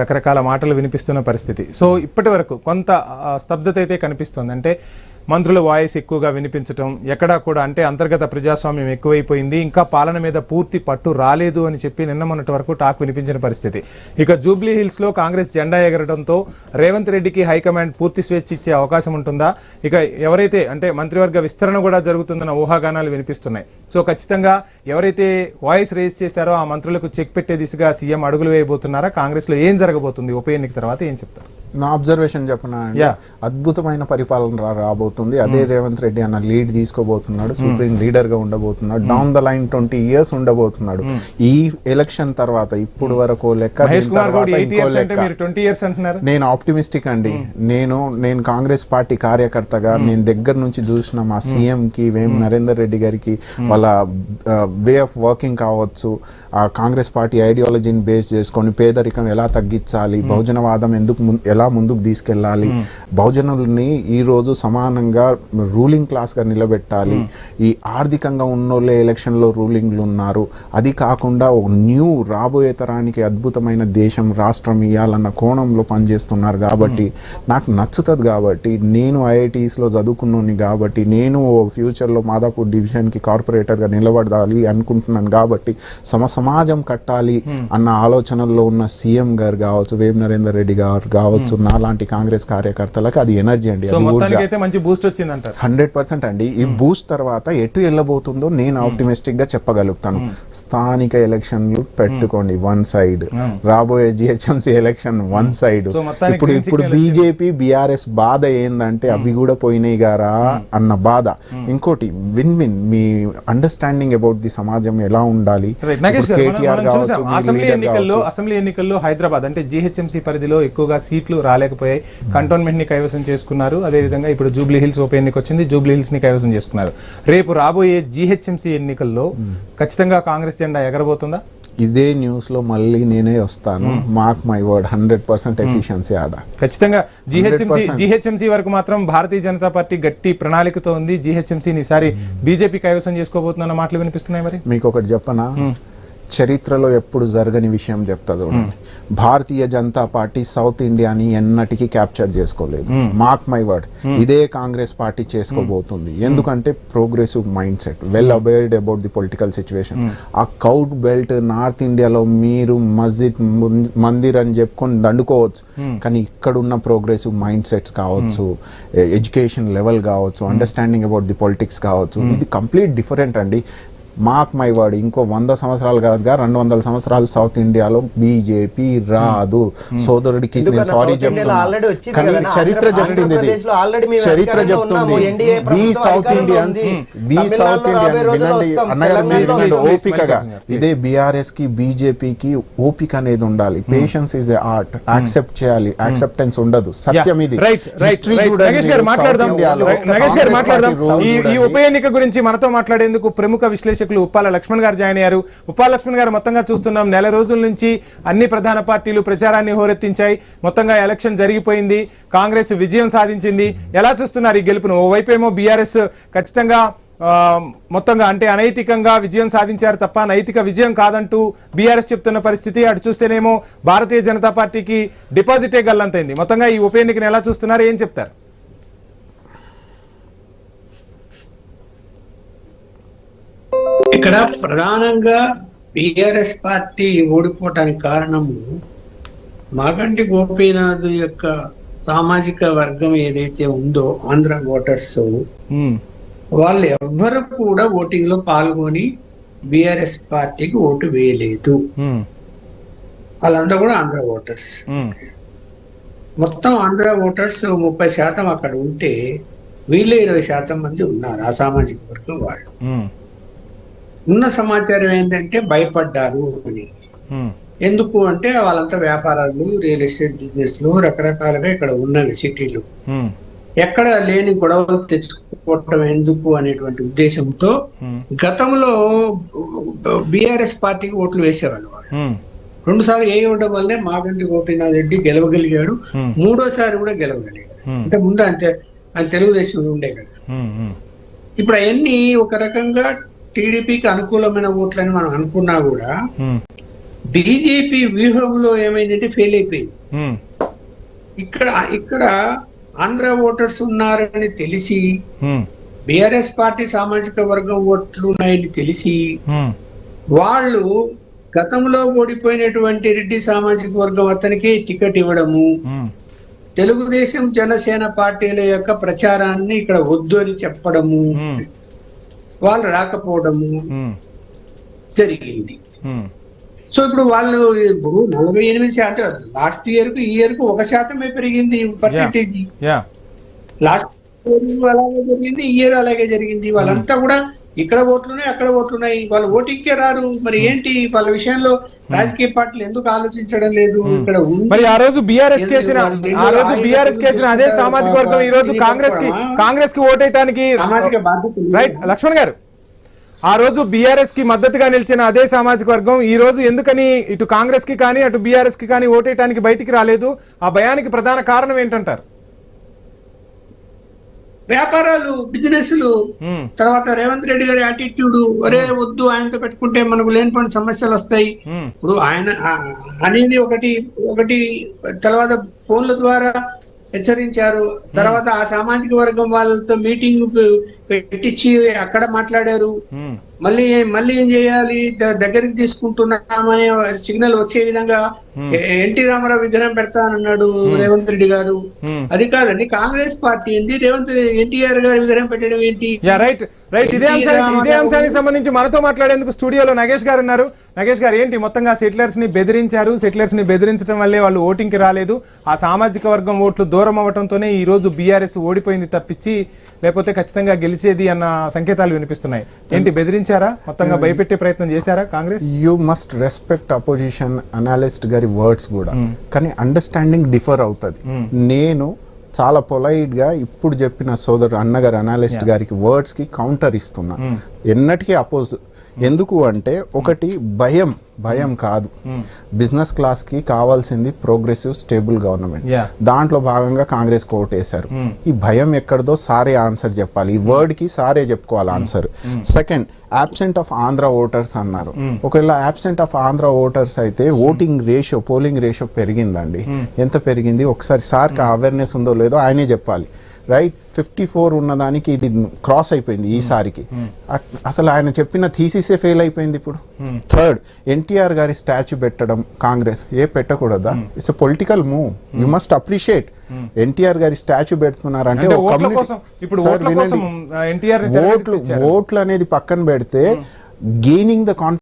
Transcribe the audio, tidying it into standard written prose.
రకరకాల మాటలు వినిపిస్తున్న పరిస్థితి. సో ఇప్పటి వరకు కొంత స్తబ్దత అయితే కనిపిస్తుంది. అంటే మంత్రుల వాయిస్ ఎక్కువగా వినిపించడం, ఎక్కడా కూడా అంటే అంతర్గత ప్రజాస్వామ్యం ఎక్కువైపోయింది, ఇంకా పాలన మీద పూర్తి పట్టు రాలేదు అని చెప్పి నిన్న మొన్నటి వరకు టాక్ వినిపించిన పరిస్థితి. ఇక జూబ్లీ హిల్స్ లో కాంగ్రెస్ జెండా ఎగరడంతో రేవంత్ రెడ్డికి హైకమాండ్ పూర్తి స్వేచ్ఛ ఇచ్చే అవకాశం ఉంటుందా? ఇక ఎవరైతే అంటే మంత్రివర్గ విస్తరణ కూడా జరుగుతుందన్న ఊహాగానాలు వినిపిస్తున్నాయి. సో ఖచ్చితంగా ఎవరైతే వాయిస్ రేజ్ చేశారో ఆ మంత్రులకు చెక్ పెట్టే దిశగా సీఎం అడుగులు వేయబోతున్నారా? కాంగ్రెస్ లో ఏం జరగబోతుంది ఉప ఎన్నిక తర్వాత ఏం చెప్తారు? నా అబ్జర్వేషన్ చెప్పనా, అద్భుతమైన పరిపాలన రాబోతుంది. అదే రేవంత్ రెడ్డి అన్న లీడ్ తీసుకోబోతున్నాడు, సుప్రీం లీడర్ గా ఉండబోతున్నాడు, డౌన్ ద లైన్ 20 years ఉండబోతున్నాడు. ఈ ఎలక్షన్ తర్వాత ఇప్పుడు వరకు లెక్క, నేను ఆప్టిమిస్టిక్ అండి. నేను కాంగ్రెస్ పార్టీ కార్యకర్తగా నేను దగ్గర నుంచి చూసిన మా సీఎం కి వేం నరేందర్ రెడ్డి గారికి వాళ్ళ వే ఆఫ్ వర్కింగ్ కావచ్చు, ఆ కాంగ్రెస్ పార్టీ ఐడియాలజీని బేస్ చేసుకొని పేదరికం ఎలా తగ్గించాలి, బహుజనవాదం ఎలా ముందుకు తీసుకెళ్లాలి, బహుజనుల్ని ఈ రోజు సమానంగా రూలింగ్ క్లాస్ గా నిలబెట్టాలి, ఈ ఆర్థికంగా ఉన్నోళ్ళే ఎలక్షన్ లో రూలింగ్లు ఉన్నారు, అది కాకుండా ఒక న్యూ రాబోయే తరానికి అద్భుతమైన దేశం రాష్ట్రం ఇవ్వాలన్న కోణంలో పనిచేస్తున్నారు. కాబట్టి నాకు నచ్చుతుంది. కాబట్టి నేను ఐఐటీస్ లో చదువుకున్నాను కాబట్టి నేను ఫ్యూచర్ లో మాదాపూర్ డివిజన్ కి కార్పొరేటర్ గా నిలబడాలి అనుకుంటున్నాను. కాబట్టి సమాజం కట్టాలి అన్న ఆలోచనల్లో ఉన్న సీఎం గారు కావచ్చు, వేం నరేందర్ రెడ్డి గారు కావచ్చు, నాలాంటి కాంగ్రెస్ కార్యకర్తలకు అది ఎనర్జీ అండి. 100% అండి. ఈ బూస్ట్ తర్వాత ఎటు వెళ్ళబోతుందో నేను ఆప్టిమిస్టిక్ గా చెప్పగలుగుతాను. స్థానిక ఎలక్షన్లు పెట్టుకోండి వన్ సైడ్, రాబోయే జిహెచ్ఎంసీ ఎలక్షన్ వన్ సైడ్. ఇప్పుడు బీజేపీ బీఆర్ఎస్ బాధ ఏందంటే అవి కూడా పోయినాయి గారా అన్న బాధ. ఇంకోటి win win, me understanding about the సమాజం ఎలా ఉండాలి. అసెంబ్లీ ఎన్నికల్లో హైదరాబాద్ అంటే జిహెచ్ఎంసీ పరిధిలో ఎక్కువగా సీట్లు రాలేకపోయాయి, కంటోన్మెంట్ ని కైవసం చేసుకున్నారు. అదేవిధంగా ఇప్పుడు జూబ్లీ హిల్స్ ఉప ఎన్నిక వచ్చింది, జూబ్లీ హిల్స్ ని కైవసం చేసుకున్నారు. రేపు రాబోయే జిహెచ్ఎంసీ ఎన్నికల్లో ఖచ్చితంగా కాంగ్రెస్ జెండా ఎగరబోతుందా? ఇదే న్యూస్ లో మళ్ళీ నేనే వస్తాను. మార్క్ మై వర్డ్, 100% ఎఫిషియన్సీ ఆడ ఖచ్చితంగా. జిహెచ్ఎంసీ వరకు మాత్రం భారతీయ జనతా పార్టీ గట్టి ప్రణాళికతో ఉంది. జిహెచ్ఎంసీని ఈసారి బీజేపీ కైవసం చేసుకోబోతున్న మాటలు వినిపిస్తున్నాయి. మరి మీకు ఒకటి చెప్పనా, చరిత్రలో ఎప్పుడు జరగని విషయం చెప్తా చూడండి. భారతీయ జనతా పార్టీ సౌత్ ఇండియాని ఎన్నటికీ క్యాప్చర్ చేసుకోలేదు. మార్క్ మై వర్డ్, ఇదే కాంగ్రెస్ పార్టీ చేసుకోబోతుంది. ఎందుకంటే progressive mind set, well aware about the political situation. ఆ కౌట్ బెల్ట్ నార్త్ ఇండియాలో మీరు మస్జిద్ మందిర్ అని చెప్పుకొని దండుకోవచ్చు, కానీ ఇక్కడ ఉన్న ప్రోగ్రెసివ్ మైండ్ సెట్స్ కావచ్చు, ఎడ్యుకేషన్ లెవెల్ కావచ్చు, అండర్స్టాండింగ్ అబౌట్ ది పొలిటిక్స్ కావచ్చు, ఇది కంప్లీట్ డిఫరెంట్ అండి. మార్క్ మై వర్డ్, ఇంకో 100 సంవత్సరాలు కాదుగా 200 సంవత్సరాలు సౌత్ ఇండియాలో బీజేపీ రాదు. సోదరుడికి నేను సారీ చెప్తున్నా, కానీ చరిత్ర చెప్తుంది, చరిత్ర చెప్తుంది. వి సౌత్ ఇండియన్స్ వినండి అన్నగారు, ఓపికగా. ఇదే బీఆర్ఎస్ కి బీజేపీకి ఓపిక అనేది ఉండాలి. Patience is a art. Accept చేయాలి, యాక్సెప్టెన్స్ ఉండదు. సత్యం ఇది. ఈ ఉప ఎన్నిక గురించి మనతో మాట్లాడేందుకు ప్రముఖ విశ్లేషకులు ఉప్పాల లక్ష్మణ్ గారు జాయిన్ అయ్యారు. ఉప్పాల లక్ష్మణ్ గారు, మొత్తంగా చూస్తున్నాం నెల రోజుల నుంచి అన్ని ప్రధాన పార్టీలు ప్రచారాన్ని హోరెత్తించాయి. మొత్తంగా ఎలక్షన్ జరిగిపోయింది, కాంగ్రెస్ విజయం సాధించింది. ఎలా చూస్తున్నారు ఈ గెలుపును? ఓవైపేమో బీఆర్ఎస్ ఖచ్చితంగా మొత్తంగా అంటే అనైతికంగా విజయం సాధించారు తప్ప నైతిక విజయం కాదంటూ బీఆర్ఎస్ చెప్తున్న పరిస్థితి. అటు చూస్తేనేమో భారతీయ జనతా పార్టీకి డిపాజిటే గల్లంతైంది. మొత్తంగా ఈ ఉప ఎన్నికను ఎలా చూస్తున్నారు, ఏం చెప్తారు? ఇక్కడ ప్రధానంగా బీఆర్ఎస్ పార్టీ ఓడిపోవటానికి కారణము మాగంటి గోపీనాథ్ యొక్క సామాజిక వర్గం ఏదైతే ఉందో ఆంధ్ర ఓటర్స్, వాళ్ళు ఎవ్వరు కూడా ఓటింగ్ లో పాల్గొని బీఆర్ఎస్ పార్టీకి ఓటు వేయలేదు. వాళ్ళంతా కూడా ఆంధ్ర ఓటర్స్. మొత్తం ఆంధ్ర ఓటర్స్ 30% అక్కడ ఉంటే వీళ్ళే 20% మంది ఉన్నారు ఆ సామాజిక వర్గం వాళ్ళు. ఉన్న సమాచారం ఏంటంటే భయపడ్డారు అని. ఎందుకు అంటే వాళ్ళంతా వ్యాపారాలు, రియల్ ఎస్టేట్ బిజినెస్ లు రకరకాలుగా ఇక్కడ ఉన్నవి సిటీలు. ఎక్కడ లేని గొడవలు తెచ్చుకోవటం ఎందుకు అనేటువంటి ఉద్దేశంతో గతంలో బీఆర్ఎస్ పార్టీకి ఓట్లు వేసేవాళ్ళు. వాళ్ళు 2 సార్లు వేయడం వల్లే మాగంటి గోపీనాథ్ రెడ్డి గెలవగలిగాడు, 3వసారి కూడా గెలవగలిగాడు. అంటే ముందు అంతే ఆయన తెలుగుదేశం ఉండే కదా. ఇప్పుడు అవన్నీ ఒక రకంగా టీడీపీకి అనుకూలమైన ఓట్లని మనం అనుకున్నా కూడా బీజేపీ వ్యూహంలో ఏమైందంటే ఫెయిల్ అయిపోయింది. ఉమ్, ఇక్కడ ఆంధ్ర ఓటర్స్ ఉన్నారని తెలిసి, ఉమ్, బిఆర్ఎస్ పార్టీ సామాజిక వర్గం ఓట్లు ఉన్నాయని తెలిసి, ఉమ్, వాళ్ళు గతంలో ఓడిపోయినటువంటి రెడ్డి సామాజిక వర్గం అతనికి టికెట్ ఇవ్వడము, ఉమ్, తెలుగుదేశం జనసేన పార్టీల యొక్క ప్రచారాన్ని ఇక్కడ వద్దు అని చెప్పడము, ఉమ్, వాళ్ళు రాకపోవడము ఉమ్, జరిగింది. ఉమ్, సో ఇప్పుడు వాళ్ళు ఇప్పుడు 48% లాస్ట్ ఇయర్ కు ఈ ఇయర్ కు 1% పెరిగింది పర్సెంటేజ్. యా, లాస్ట్ ఇయర్ అలాగే జరిగింది, ఈ ఇయర్ అలాగే జరిగింది. వాళ్ళంతా కూడా ఇక్కడ ఓట్లున్నాయి, అక్కడ ఓట్లున్నాయి, వాళ్ళు ఓటింగ్కే రారు. మరి ఏంటి వాళ్ళ విషయంలో రాజకీయ పార్టీలు ఎందుకు ఆలోచించడం లేదు? ఇక్కడ ఉంది. మరి ఆ రోజు బీఆర్ఎస్ కేసిన అదే సామాజిక వర్గం ఈ రోజు కాంగ్రెస్ కి ఓటేయటానికి సామాజిక బాధ్యత రైట్ లక్ష్మణ్ గారు, ఆ రోజు బీఆర్ఎస్ కి మద్దతుగా నిలిచిన అదే సామాజిక వర్గం ఈ రోజు ఎందుకని ఇటు కాంగ్రెస్ కి కానీ అటు బీఆర్ఎస్ కి కానీ ఓటేయటానికి బయటికి రాలేదు? ఆ భయానికి ప్రధాన కారణం ఏంటంటారు? వ్యాపారాలు, బిజినెస్లు, ఉమ్, తర్వాత రేవంత్ రెడ్డి గారి యాటిట్యూడ్, ఒరే వద్దు ఆయనతో పెట్టుకుంటే మనకు లేనిపోయిన సమస్యలు వస్తాయి. ఉమ్, ఇప్పుడు ఆయన అనేది ఒకటి తర్వాత ఫోన్ల ద్వారా హెచ్చరించారు. తర్వాత ఆ సామాజిక వర్గం వాళ్ళతో మీటింగ్ పెట్టించి అక్కడ మాట్లాడారు. ఉమ్, మళ్ళీ ఏం చేయాలి, దగ్గరికి తీసుకుంటున్నామనే సిగ్నల్ వచ్చే విధంగా ఎన్టీ రామారావు విగ్రహం పెడతానన్నాడు రేవంత్ రెడ్డి గారు. ఉమ్. అది కాదండి, కాంగ్రెస్ పార్టీ ఏంది, ఎన్టీఆర్ గారి విగ్రహం పెట్టడం ఏంటి? యా రైట్ రైట్ ఇదే అంశానికి సంబంధించి మనతో మాట్లాడేందుకు స్టూడియోలో నగేష్ గారు ఉన్నారు. నగేష్ గారు, ఏంటి మొత్తంగా సెటిలర్స్ ని బెదిరించారు, సెటిలర్స్ ని బెదిరించడం వల్లే వాళ్ళు ఓటింగ్ కి రాలేదు, ఆ సామాజిక వర్గం ఓట్లు దూరం అవ్వడంతోనే ఈ రోజు బీఆర్ఎస్ ఓడిపోయింది తప్పించి లేకపోతే ఖచ్చితంగా గెలిచేది అన్న సంకేతాలు వినిపిస్తున్నాయి. ఏంటి బెదిరించారా, మొత్తంగా భయపెట్టే ప్రయత్నం చేశారా Congress? You must respect opposition analyst గారి వర్డ్స్ కూడా, కానీ అండర్స్టాండింగ్ డిఫర్ అవుతుంది. నేను చాలా పొలైట్ గా ఇప్పుడు చెప్పిన సోదరు అన్నగారు అనలిస్ట్ గారికి వర్డ్స్ కి కౌంటర్ ఇస్తున్నా. ఎన్నటికీ అపోజ్. ఎందుకు అంటే ఒకటి భయం కాదు. బిజినెస్ క్లాస్ కి కావాల్సింది ప్రోగ్రెసివ్ స్టేబుల్ గవర్నమెంట్. దాంట్లో భాగంగా కాంగ్రెస్ ఓటేశారు. ఈ భయం ఎక్కడదో సారే ఆన్సర్ చెప్పాలి. ఈ వర్డ్ కి సారే చెప్పుకోవాలి answer. Second, absent of Andhra voters అన్నారు. ఒకవేళ అబ్సెంట్ ఆఫ్ ఆంధ్ర ఓటర్స్ అయితే పోలింగ్ రేషియో పెరిగిందండి. ఎంత పెరిగింది ఒకసారి సార్కి అవేర్నెస్ ఉందో లేదో ఆయనే చెప్పాలి. రైట్, 54 ఉన్నదానికి ఇది క్రాస్ అయిపోయింది ఈసారికి. అసలు ఆయన చెప్పిన థీసిసే ఫెయిల్ అయిపోయింది ఇప్పుడు. థర్డ్, ఎన్టీఆర్ గారి స్టాచ్యూ పెట్టడం కాంగ్రెస్ పెట్టకూడదా? It's a political move, you must appreciate. NTR గారి స్టాచ్యూ పెడుతున్నారంటే ఓట్లు అనేది పక్కన పెడితే గెయినింగ్ ద కాన్ఫిడెన్స్